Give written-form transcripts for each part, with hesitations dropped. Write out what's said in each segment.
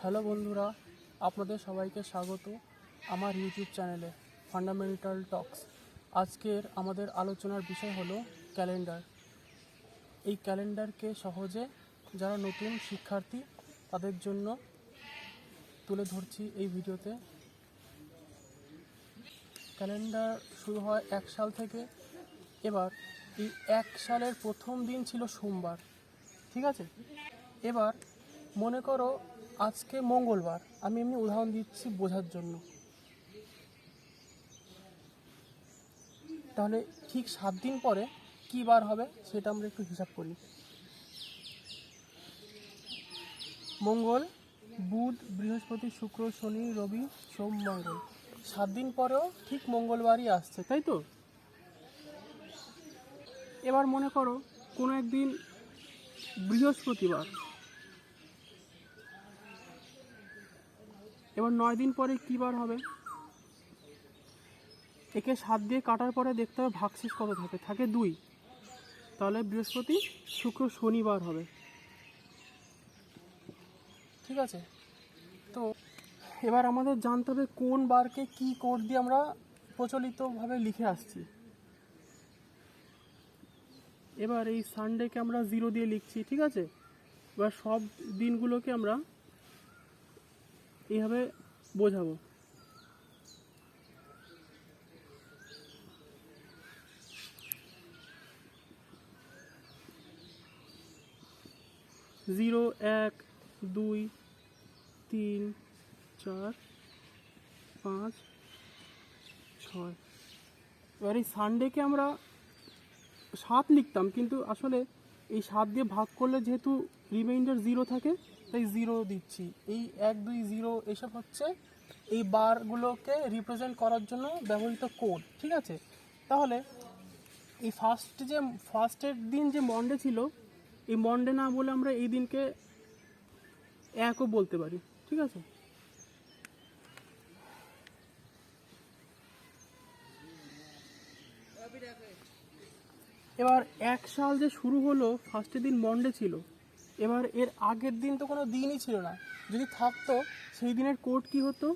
Hello বন্ধুরা, আপনাদের সবাইকে স্বাগত আমার ইউটিউব চ্যানেলে ফান্ডামেন্টাল টক্স। আজকের আমাদের আলোচনার বিষয় হলো ক্যালেন্ডার। এই ক্যালেন্ডারকে সহজে যারা নতুন শিক্ষার্থী তাদের জন্য তুলে ধরছি এই ভিডিওতে। ক্যালেন্ডার শুরু হয় 1 সাল থেকে। এবার এই 1 সালের প্রথম দিন ছিল সোমবার, ঠিক আছে। এবার মনে করো আজকে মঙ্গলবার, আমি এমনি উদাহরণ দিচ্ছি বোঝার জন্য। তাহলে ঠিক 7 দিন পরে কী বার হবে সেটা আমরা একটু হিসাব করি। মঙ্গল, বুধ, বৃহস্পতি, শুক্র, শনি, রবি, সোম, মঙ্গল। 7 দিন পরেও ঠিক মঙ্গলবারই আসছে, তাই তো। এবার মনে করো কোনো একদিন বৃহস্পতিবার। এবার 9 দিন পরে কী বার হবে? একে 7 দিয়ে কাটার পরে দেখতে হবে ভাগশেষ কত থাকে 2। তাহলে বৃহস্পতি, শুক্র, শনিবার হবে, ঠিক আছে। তো এবার আমাদের জানতে হবে কোন বারকে কি কোড দিয়ে আমরা প্রচলিতভাবে লিখে আসছি। এবার এই সানডেকে আমরা 0 দিয়ে লিখছি, ঠিক আছে। এবার সব দিনগুলোকে আমরা এইভাবে বোঝাবো। জিরো, 1, 2, 3, 4, 5, 6। এবার এই সানডেকে আমরা 7 লিখতাম, কিন্তু আসলে এই 7 দিয়ে ভাগ করলে যেহেতু রিমাইন্ডার 0 থাকে তাই 0 দিচ্ছি। এই 1, 2, 0 এসব হচ্ছে এই বারগুলোকে রিপ্রেজেন্ট করার জন্য ব্যবহৃত কোড, ঠিক আছে। তাহলে এই ফার্স্টের দিন যে মন্ডে ছিল, এই মন্ডে না বলে আমরা এই দিনকে 1ও বলতে পারি, ঠিক আছে। এবার 1 সাল যে শুরু হলো, ফার্স্টের দিন মন্ডে ছিল। এবার এর আগের দিন তো কোনো দিনই ছিল না, যদি থাকতো সেই দিনের কোড কি হতো?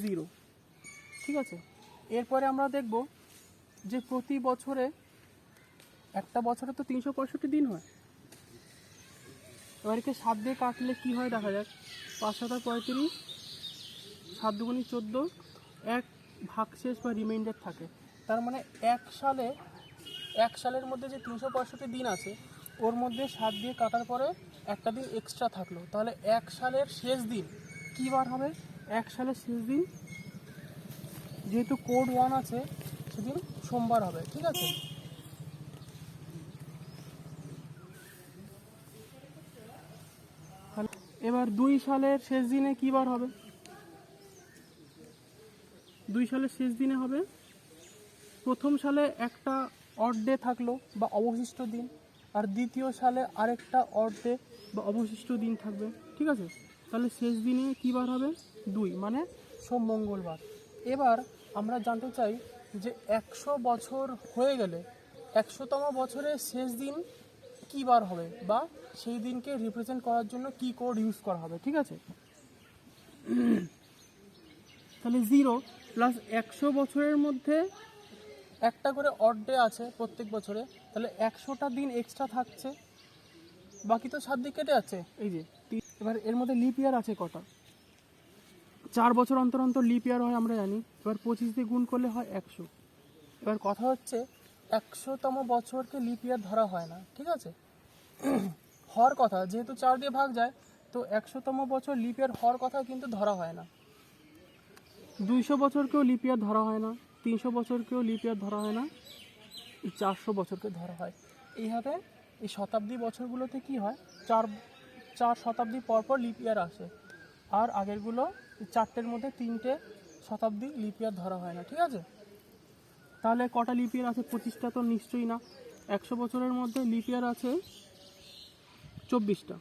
0, ঠিক আছে। এরপরে আমরা দেখব যে প্রতি বছরে একটা বছরে তো 365 দিন হয়। এবার একে 7 দিয়ে কাটলে কি হয় দেখা যাক। 5 7 35, 7 2 14, 1 ভাগশেষ বা রিমাইন্ডার থাকে। তার মানে 1 সালের মধ্যে যে 365 দিন আছে ওর মধ্যে 7 দিয়ে কাটার পরে একটা দিন এক্সট্রা থাকলো। তাহলে 1 সালের শেষ দিন কী বার হবে? 1 সালের শেষ দিন যেহেতু কোড 1 আছে সেদিন সোমবার হবে, ঠিক আছে। এবার 2 সালের শেষ দিনে কী বার হবে? 2 সালের শেষ দিনে হবে প্রথম সালে একটা অড ডে থাকলো বা অবশিষ্ট দিন, আর দ্বিতীয় সালে আরেকটা অড ডে বা অবশিষ্ট দিন থাকবে, ঠিক আছে। তাহলে শেষ দিনে কী বার হবে? 2, মানে সোম মঙ্গলবার। এবার আমরা জানতে চাই যে 100 বছর হয়ে গেলে 100তম বছরের শেষ দিন কী বার হবে, বা সেই দিনকে রিপ্রেজেন্ট করার জন্য কী কোড ইউজ করা হবে, ঠিক আছে। তাহলে 0 প্লাস 100 বছরের মধ্যে একটা করে অড ডে আছে প্রত্যেক বছরে, তাহলে 100টা দিন এক্সট্রা থাকছে, বাকি তো 7 দিন কেটে যাচ্ছে। এই যে এবার এর মধ্যে লিপ ইয়ার আছে কটা? 4 বছর অন্তর অন্তর লিপ ইয়ার হয় আমরা জানি। এবার 25 দিয়ে গুণ করলে হয় 100। এবার কথা হচ্ছে 100তম বছরকে লিপ ইয়ার ধরা হয় না, ঠিক আছে। হওয়ার কথা, যেহেতু 4 দিয়ে ভাগ যায়, তো 100তম বছর লিপ ইয়ার হওয়ার কথা কিন্তু ধরা হয় না। 200 বছরকেও লিপ ইয়ার ধরা হয় না, 300 বছরকেও লিপ ইয়ার ধরা হয় না, এই 400 বছরকে ধরা হয়। এইভাবে এই শতাব্দী বছরগুলোতে কি হয়, 4 শতাব্দী পরপর লিপ ইয়ার আসে, আর আগেরগুলো 4টের মধ্যে 3টে শতাব্দী লিপ ইয়ার ধরা হয় না, ঠিক আছে। তাহলে কটা লিপ ইয়ার আছে? 25টা তো নিশ্চয়ই না। 100 বছরের মধ্যে লিপ ইয়ার আছে 24টা।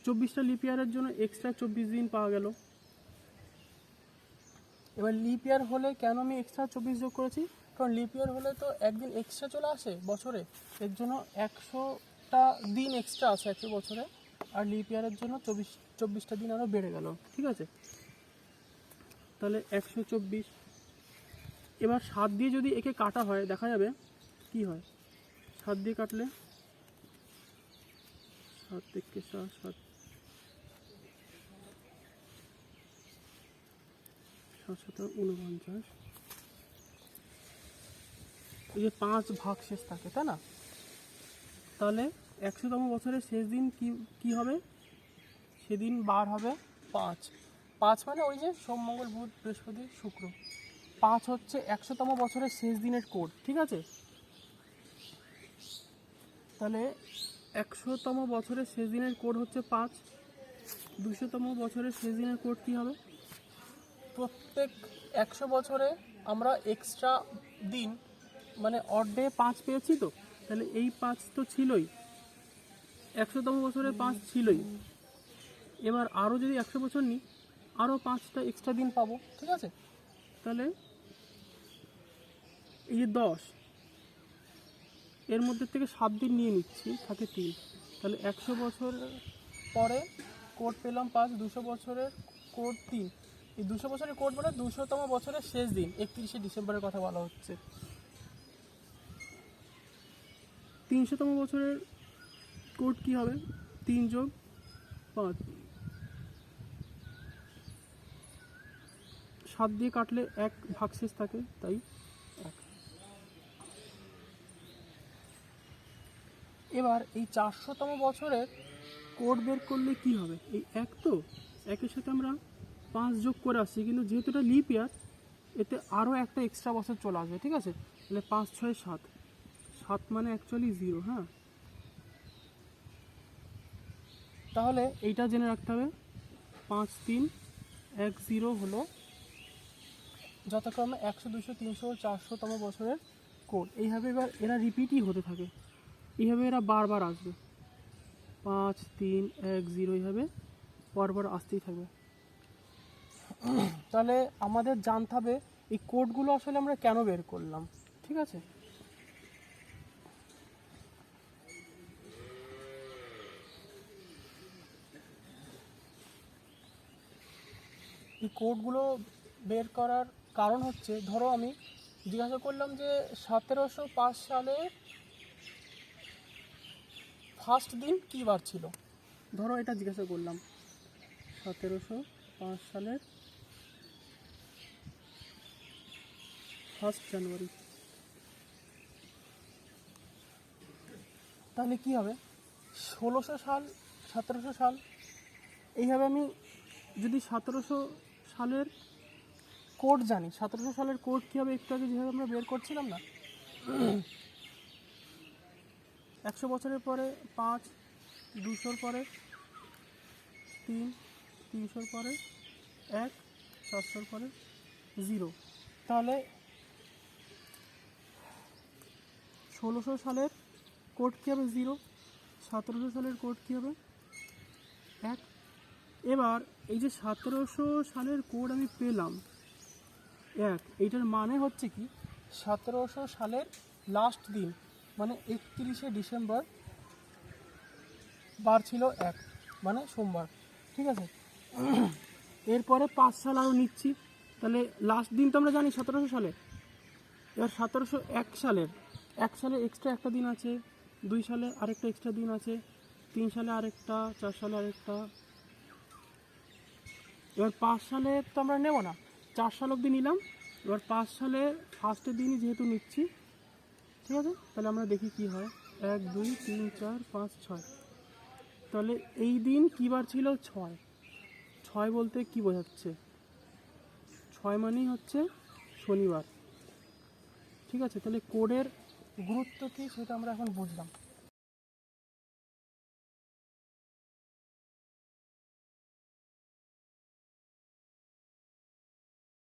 24টা লিপ ইয়ারের জন্য এক্সট্রা 24 দিন পাওয়া গেল। এবার লিপ ইয়ার হলে কেন আমি এক্সট্রা 24 যোগ করেছি? কারণ লিপ ইয়ার হলে তো একদিন এক্সট্রা চলে আসে বছরে, এর জন্য 100টা দিন এক্সট্রা আছে 100 বছরে, আর লিপ ইয়ারের জন্য 24টা দিন আরও বেড়ে গেল, ঠিক আছে। তাহলে 124। এবার 7 দিয়ে যদি একে কাটা হয় দেখা যাবে কি হয়। 7 দিয়ে কাটলে 7 থেকে 7 7 49। এই যে 5 ভাগ শেষ থাকে, তাই না? তাহলে 100তম বছরের শেষ দিন কি হবে? সেদিন বার হবে 5। 5 মানে ওই যে সোম মঙ্গল বুধ বৃহস্পতি শুক্র। 5 হচ্ছে 100তম বছরের শেষ দিনের কোড, ঠিক আছে। তাহলে 100তম বছরের শেষ দিনের কোড হচ্ছে 5। 200তম বছরের শেষ দিনের কোড কী হবে? প্রত্যেক 100 বছরে আমরা এক্সট্রা দিন মানে অড ডে 5 পেয়েছি, তো তাহলে এই 5 তো ছিলই, 100তম বছরে 5 ছিলই। এবার আরও যদি 100 বছর নিই আরও 5টা এক্সট্রা দিন পাবো, ঠিক আছে। তাহলে এই যে 10, এর মধ্যে থেকে 7 দিন নিয়ে নিচ্ছি, থাকে 3। তাহলে 100 বছর পরে কোড পেলাম 5, 200 বছরের কোড 3। এই 200 বছরের কোড মানে 200তম বছরের শেষ দিন, 31শে ডিসেম্বরের কথা বলা হচ্ছে। 300তম বছরের কোড কি হবে? 3 যোগ 5। 7 দিয়ে কাটলে 1 ভাগশেষ থাকে, তাই 1। এবার এই 400তম বছরের কোড বের করলে কি হবে? এই 1 তো 1-এর সাথে আমরা 5 যোগ করে আসছি, কিন্তু যেহেতু এটা লিপ ইয়ার এতে আরও একটা এক্সট্রা বছর চলে আসবে, ঠিক আছে। তাহলে 5 6 7, 7 মানে অ্যাকচুয়ালি 0, হ্যাঁ। তাহলে এইটা জেনে রাখতে হবে, 5 3 1 0 হলো যথাক্রমে 100 200 300 400তম বছরের কোড। এইভাবে এবার এরা রিপিটই হতে থাকে, এইভাবে এরা বারবার আসবে। 5 3 1 0 এইভাবে বারবার আসতেই থাকবে। তাহলে আমাদের জানতে হবে এই কোডগুলো আসলে আমরা কেন বের করলাম, ঠিক আছে। এই কোডগুলো বের করার কারণ হচ্ছে, ধরো আমি জিজ্ঞাসা করলাম যে 1705 সালে ফার্স্ট দিন কী বার ছিল। ধরো এটা জিজ্ঞাসা করলাম 1705 সালের 1 জানুয়ারি। তাহলে কি হবে? 1600 সাল 1700 সাল এইভাবে আমি যদি 1700 সালের কোড জানি, 1700 সালের কোড কী হবে একটু আগে যেভাবে আমরা বের করছিলাম না, 100 বছরের পরে 5, 200-র পরে 3, 300-র পরে 1, 400-র পরে 0। তাহলে 1600 সালের কোড কী হবে? 0। 1700 সালের কোড কী হবে? 1। এবার এই যে 1700 সালের কোড আমি পেলাম 1, এইটার মানে হচ্ছে কি 1700 সালের লাস্ট দিন মানে 31শে ডিসেম্বর বার ছিল 1, মানে সোমবার, ঠিক আছে। এরপরে 5 সাল আরও নিচ্ছি, তাহলে লাস্ট দিন তো আমরা জানি 1700 সালে। এবার 1701 সালের 1 সালে এক্সট্রা একটা দিন আছে, 2 সালে আরেকটা এক্সট্রা দিন আছে, 3 সালে আরেকটা, 4 সালে আরেকটা। এবার 5 সালে তো আমরা নেব না, 4 সাল অবধি নিলাম। এবার 5 সালে ফার্স্টের দিনই যেহেতু নিচ্ছি, ঠিক আছে। তাহলে আমরা দেখি কি হয়, 1 2 3 4 5 6। তাহলে এই দিন কী বার ছিল? 6। 6 বলতে কি বোঝাচ্ছে? 6 মানেই হচ্ছে শনিবার, ঠিক আছে। তাহলে কোডের গুরুত্ব কী সেটা আমরা এখন বুঝলাম।